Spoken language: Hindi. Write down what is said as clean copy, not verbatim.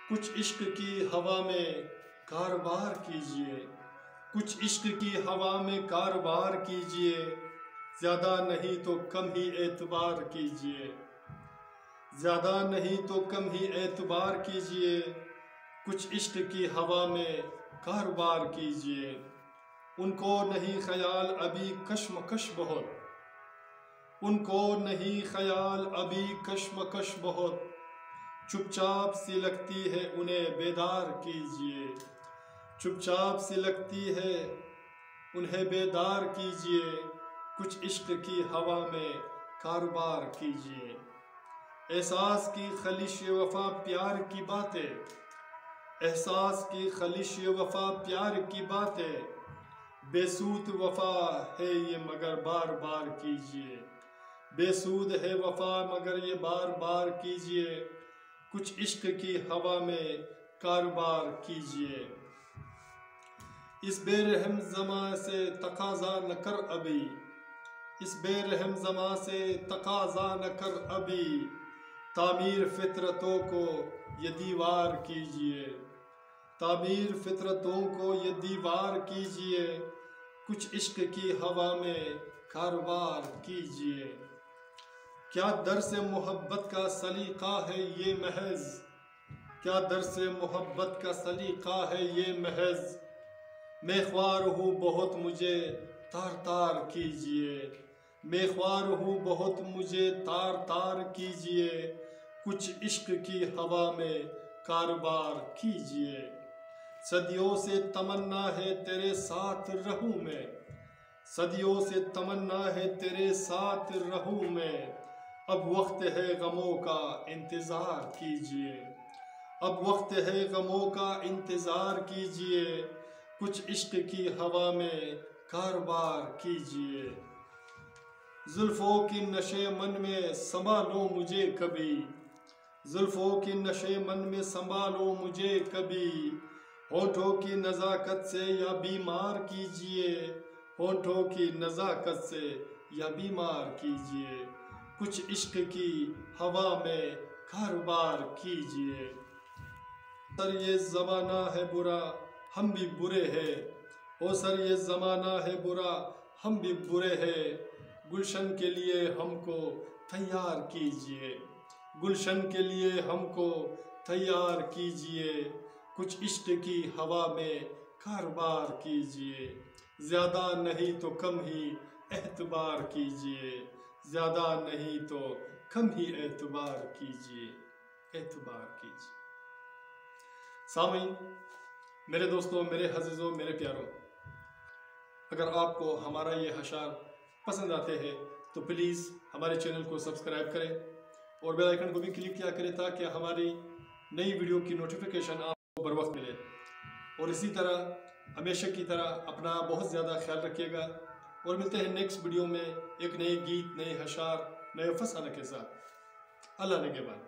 कुछ इश्क की हवा में कारोबार कीजिए, कुछ इश्क की हवा में कारोबार कीजिए, ज़्यादा नहीं तो कम ही एतबार कीजिए, ज़्यादा नहीं तो कम ही एतबार कीजिए, कुछ इश्क की हवा में कारोबार कीजिए। उनको नहीं ख्याल अभी कश्मकश बहुत, उनको नहीं ख्याल अभी कश्मकश बहुत, चुपचाप सी लगती है उन्हें बेदार कीजिए, चुपचाप सी लगती है उन्हें बेदार कीजिए, कुछ इश्क की हवा में कारोबार कीजिए। एहसास की खलिश वफा प्यार की बातें, एहसास की खलिश वफा प्यार की बातें, बेसूद वफा है ये मगर बार बार कीजिए, बेसूद है वफा मगर ये बार बार कीजिए, कुछ इश्क की हवा में कारोबार कीजिए। इस बेरहम ज़मा से तकाज़ा न कर अभी, इस बेरहम ज़मा से तकाज़ा न कर अभी, तामीर फितरतों को ये दीवार कीजिए, तामीर फितरतों को ये दीवार कीजिए, कुछ इश्क की हवा में कारोबार कीजिए। क्या दर से मोहब्बत का सलीका है ये महज, क्या दर से मोहब्बत का सलीका है ये महज, मैं ख्वार हूँ बहुत मुझे तार तार कीजिए, मैं ख्वार हूँ बहुत मुझे तार तार कीजिए, कुछ इश्क की हवा में कारोबार कीजिए। सदियों से तमन्ना है तेरे साथ रहूं मैं, सदियों से तमन्ना है तेरे साथ रहूं मैं, अब वक्त है गमों का इंतज़ार कीजिए, अब वक्त है गमों का इंतज़ार कीजिए, कुछ इश्क की हवा में कारोबार कीजिए। जुल्फ़ों की नशे मन में संभालो मुझे कभी, जुल्फ़ों की नशे मन में संभालो मुझे कभी, होठों की नज़ाकत से या बीमार कीजिए, होठों की नज़ाकत से या बीमार कीजिए, कुछ इश्क की हवा में कारोबार कीजिए। सर ये ज़माना है बुरा हम भी बुरे हैं, ओ सर ये ज़माना है बुरा हम भी बुरे हैं, गुलशन के लिए हमको तैयार कीजिए, गुलशन के लिए हमको तैयार कीजिए, कुछ इश्क की हवा में कारोबार कीजिए, ज़्यादा नहीं तो कम ही एतबार कीजिए, ज़्यादा नहीं तो कम ही एतबार कीजिए, एतबार कीजिए। सामीन, मेरे दोस्तों, मेरे अज़ीज़ों, मेरे प्यारों, अगर आपको हमारा ये अशार पसंद आते हैं तो प्लीज़ हमारे चैनल को सब्सक्राइब करें और बेल आइकन को भी क्लिक किया करें ताकि हमारी नई वीडियो की नोटिफिकेशन आपको बर वक्त मिले। और इसी तरह हमेशा की तरह अपना बहुत ज़्यादा ख्याल रखिएगा और मिलते हैं नेक्स्ट वीडियो में एक नए गीत, नए अशार, नए फसाना के साथ। अल्लाह ने के बाद।